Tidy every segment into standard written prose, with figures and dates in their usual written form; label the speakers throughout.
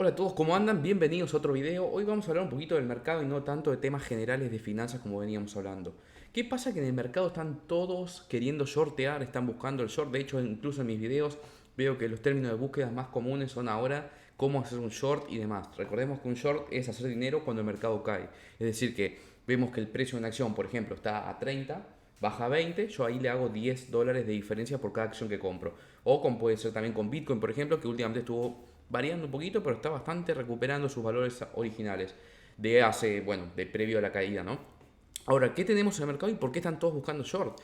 Speaker 1: Hola a todos, ¿cómo andan? Bienvenidos a otro video. Hoy vamos a hablar un poquito del mercado y no tanto de temas generales de finanzas como veníamos hablando. ¿Qué pasa? Que en el mercado están todos queriendo shortear, están buscando el short. De hecho, incluso en mis videos veo que los términos de búsqueda más comunes son ahora cómo hacer un short y demás. Recordemos que un short es hacer dinero cuando el mercado cae. Es decir, que vemos que el precio de una acción, por ejemplo, está a 30, baja a 20, yo ahí le hago $10 de diferencia por cada acción que compro. O como puede ser también con Bitcoin, por ejemplo, que últimamente estuvo variando un poquito, pero está bastante recuperando sus valores originales de hace, bueno, de previo a la caída, ¿no? Ahora, ¿qué tenemos en el mercado y por qué están todos buscando short?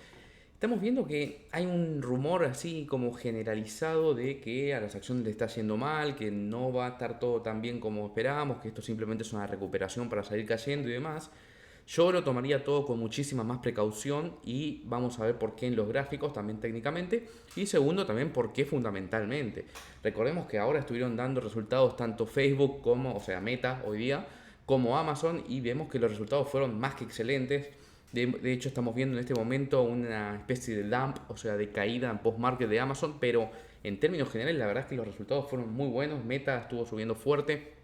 Speaker 1: Estamos viendo que hay un rumor así como generalizado de que a las acciones le está yendo mal, que no va a estar todo tan bien como esperábamos, que esto simplemente es una recuperación para salir cayendo y demás. Yo lo tomaría todo con muchísima más precaución y vamos a ver por qué en los gráficos, también técnicamente, y segundo también por qué fundamentalmente. Recordemos que ahora estuvieron dando resultados tanto Facebook como, o sea, Meta hoy día, como Amazon y vemos que los resultados fueron más que excelentes. De hecho, estamos viendo en este momento una especie de dump, o sea, de caída en post-market de Amazon, pero en términos generales, la verdad es que los resultados fueron muy buenos. Meta estuvo subiendo fuerte,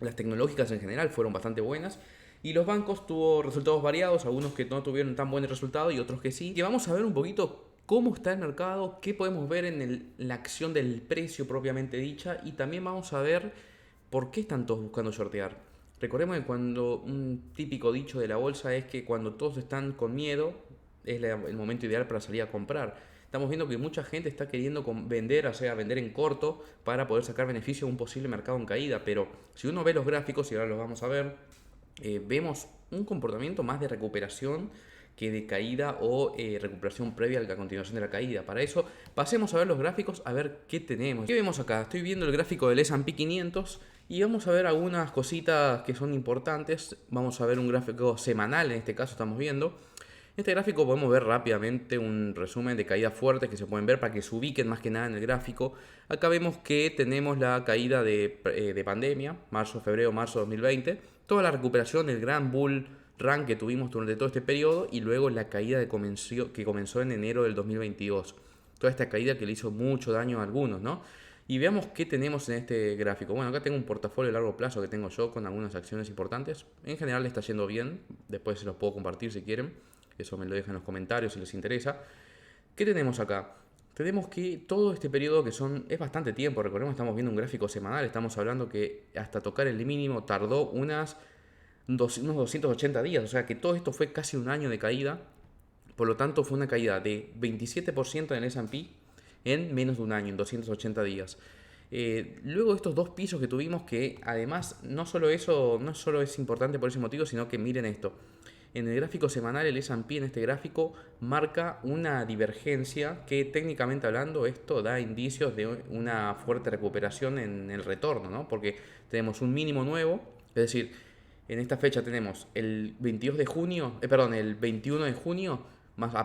Speaker 1: las tecnológicas en general fueron bastante buenas. Y los bancos tuvo resultados variados, algunos que no tuvieron tan buen resultado y otros que sí. Que vamos a ver un poquito cómo está el mercado, qué podemos ver en la acción del precio propiamente dicha y también vamos a ver por qué están todos buscando shortear. Recordemos que cuando un típico dicho de la bolsa es que cuando todos están con miedo es el momento ideal para salir a comprar. Estamos viendo que mucha gente está queriendo vender, o sea, vender en corto para poder sacar beneficio a un posible mercado en caída, pero si uno ve los gráficos, y ahora los vamos a ver, vemos un comportamiento más de recuperación que de caída o recuperación previa a la continuación de la caída. Para eso, pasemos a ver los gráficos, a ver qué tenemos. ¿Qué vemos acá? Estoy viendo el gráfico del S&P 500 y vamos a ver algunas cositas que son importantes. Vamos a ver un gráfico semanal, en este caso estamos viendo. En este gráfico podemos ver rápidamente un resumen de caídas fuertes que se pueden ver para que se ubiquen más que nada en el gráfico. Acá vemos que tenemos la caída de pandemia, marzo, febrero, marzo 2020, toda la recuperación del gran bull run que tuvimos durante todo este periodo y luego la caída que comenzó en enero del 2022. Toda esta caída que le hizo mucho daño a algunos, ¿no? Y veamos qué tenemos en este gráfico. Bueno, acá tengo un portafolio a largo plazo que tengo yo con algunas acciones importantes. En general está yendo bien, después se los puedo compartir si quieren. Eso me lo dejan en los comentarios si les interesa. ¿Qué tenemos acá? Tenemos que todo este periodo es bastante tiempo, recordemos estamos viendo un gráfico semanal, estamos hablando que hasta tocar el mínimo tardó unos 280 días, o sea que todo esto fue casi un año de caída, por lo tanto fue una caída de 27% en el S&P en menos de un año, en 280 días. Luego de estos dos pisos que tuvimos, que además no solo eso, no solo es importante por ese motivo, sino que miren esto. En el gráfico semanal, el S&P en este gráfico marca una divergencia que técnicamente hablando esto da indicios de una fuerte recuperación en el retorno, ¿no? Porque tenemos un mínimo nuevo, es decir, en esta fecha tenemos el 22 de junio, perdón, el 21 de junio, más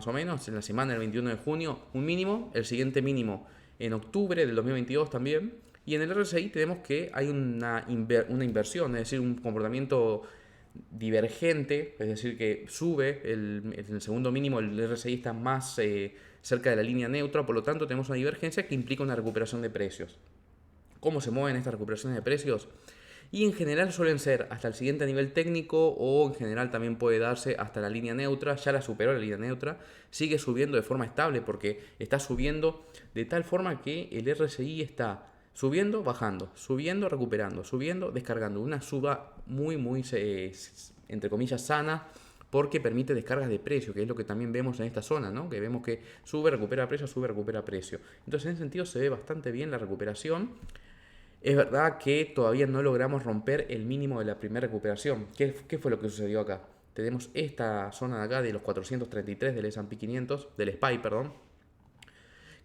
Speaker 1: o menos, en la semana del 21 de junio, un mínimo, el siguiente mínimo en octubre del 2022 también, y en el RSI tenemos que hay una inversión, es decir, un comportamiento divergente, es decir, que sube, en el segundo mínimo el RSI está más cerca de la línea neutra, por lo tanto tenemos una divergencia que implica una recuperación de precios. ¿Cómo se mueven estas recuperaciones de precios? Y en general suelen ser hasta el siguiente nivel técnico o en general también puede darse hasta la línea neutra, ya la superó la línea neutra, sigue subiendo de forma estable porque está subiendo de tal forma que el RSI está subiendo, bajando, subiendo, recuperando, subiendo, descargando, una suba muy, entre comillas, sana porque permite descargas de precio, que es lo que también vemos en esta zona, ¿no? Que vemos que sube, recupera precio, sube, recupera precio. Entonces en ese sentido se ve bastante bien la recuperación. Es verdad que todavía no logramos romper el mínimo de la primera recuperación. ¿Qué fue lo que sucedió acá? Tenemos esta zona de acá de los 433 del S&P 500, del SPY, perdón,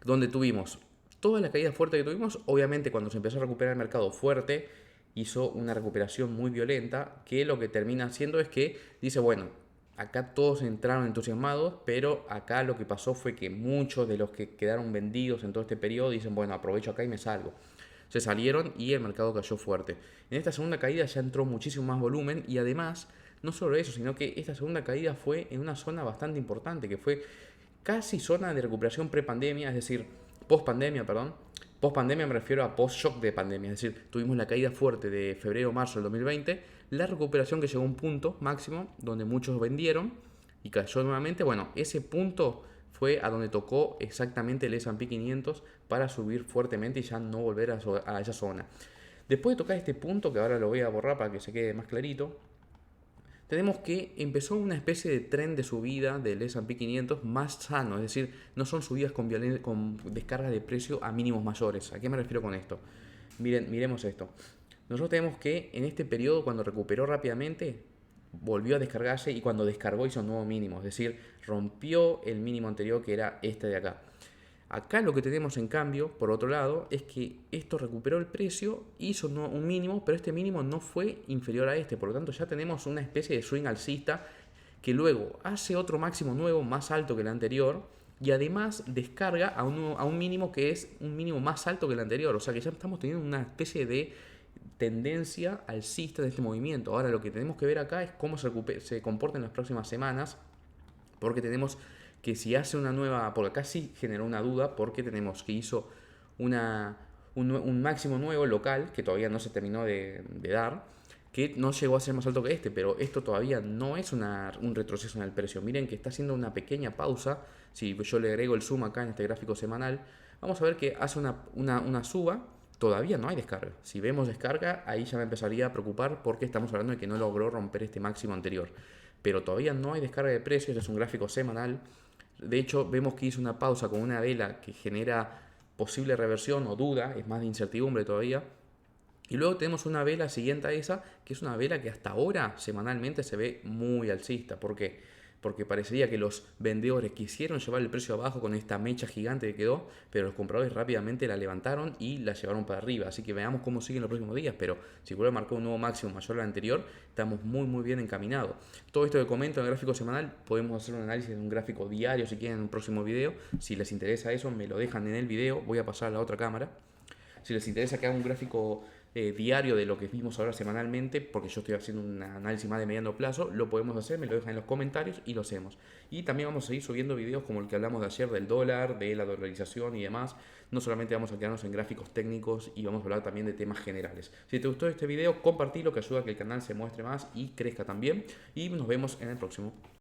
Speaker 1: donde tuvimos toda la caída fuerte que tuvimos. Obviamente cuando se empezó a recuperar el mercado fuerte, hizo una recuperación muy violenta, que lo que termina haciendo es que dice, bueno, acá todos entraron entusiasmados, pero acá lo que pasó fue que muchos de los que quedaron vendidos en todo este periodo dicen, bueno, aprovecho acá y me salgo. Se salieron y el mercado cayó fuerte. En esta segunda caída ya entró muchísimo más volumen y además, no solo eso, sino que esta segunda caída fue en una zona bastante importante, que fue casi zona de recuperación prepandemia, es decir, post pandemia, perdón, Post pandemia me refiero a post shock de pandemia, es decir, tuvimos la caída fuerte de febrero-marzo del 2020, la recuperación que llegó a un punto máximo donde muchos vendieron y cayó nuevamente. Bueno, ese punto fue a donde tocó exactamente el S&P 500 para subir fuertemente y ya no volver a esa zona. Después de tocar este punto, que ahora lo voy a borrar para que se quede más clarito, tenemos que empezó una especie de tren de subida del S&P 500 más sano, es decir, no son subidas con descargas de precio a mínimos mayores. ¿A qué me refiero con esto? Miren, miremos esto. Nosotros tenemos que en este periodo, cuando recuperó rápidamente, volvió a descargarse y cuando descargó hizo un nuevo mínimo, es decir, rompió el mínimo anterior que era este de acá. Acá lo que tenemos en cambio, por otro lado, es que esto recuperó el precio, hizo un mínimo, pero este mínimo no fue inferior a este, por lo tanto ya tenemos una especie de swing alcista que luego hace otro máximo nuevo más alto que el anterior y además descarga a un mínimo que es un mínimo más alto que el anterior, o sea que ya estamos teniendo una especie de tendencia alcista de este movimiento. Ahora lo que tenemos que ver acá es cómo se comporta en las próximas semanas, porque tenemos que si hace una nueva, porque acá sí generó una duda, porque tenemos que hizo un máximo nuevo local, que todavía no se terminó de dar, que no llegó a ser más alto que este, pero esto todavía no es un retroceso en el precio. Miren que está haciendo una pequeña pausa. Si yo le agrego el zoom acá en este gráfico semanal, vamos a ver que hace una suba. Todavía no hay descarga. Si vemos descarga, ahí ya me empezaría a preocupar porque estamos hablando de que no logró romper este máximo anterior. Pero todavía no hay descarga de precios, es un gráfico semanal. De hecho, vemos que hizo una pausa con una vela que genera posible reversión o duda, es más de incertidumbre todavía. Y luego tenemos una vela siguiente a esa, que es una vela que hasta ahora semanalmente se ve muy alcista. ¿Por qué? Porque parecería que los vendedores quisieron llevar el precio abajo con esta mecha gigante que quedó, pero los compradores rápidamente la levantaron y la llevaron para arriba. Así que veamos cómo siguen los próximos días, pero si vuelve a marcar un nuevo máximo mayor al anterior, estamos muy bien encaminados. Todo esto que comento en el gráfico semanal, podemos hacer un análisis de un gráfico diario si quieren en un próximo video. Si les interesa eso, me lo dejan en el video, voy a pasar a la otra cámara. Si les interesa que haga un gráfico diario de lo que vimos ahora semanalmente, porque yo estoy haciendo un análisis más de mediano plazo, lo podemos hacer, me lo dejan en los comentarios y lo hacemos. Y también vamos a seguir subiendo videos como el que hablamos de ayer del dólar, de la dolarización y demás. No solamente vamos a quedarnos en gráficos técnicos y vamos a hablar también de temas generales. Si te gustó este video, compartilo, que ayuda a que el canal se muestre más y crezca también. Y nos vemos en el próximo.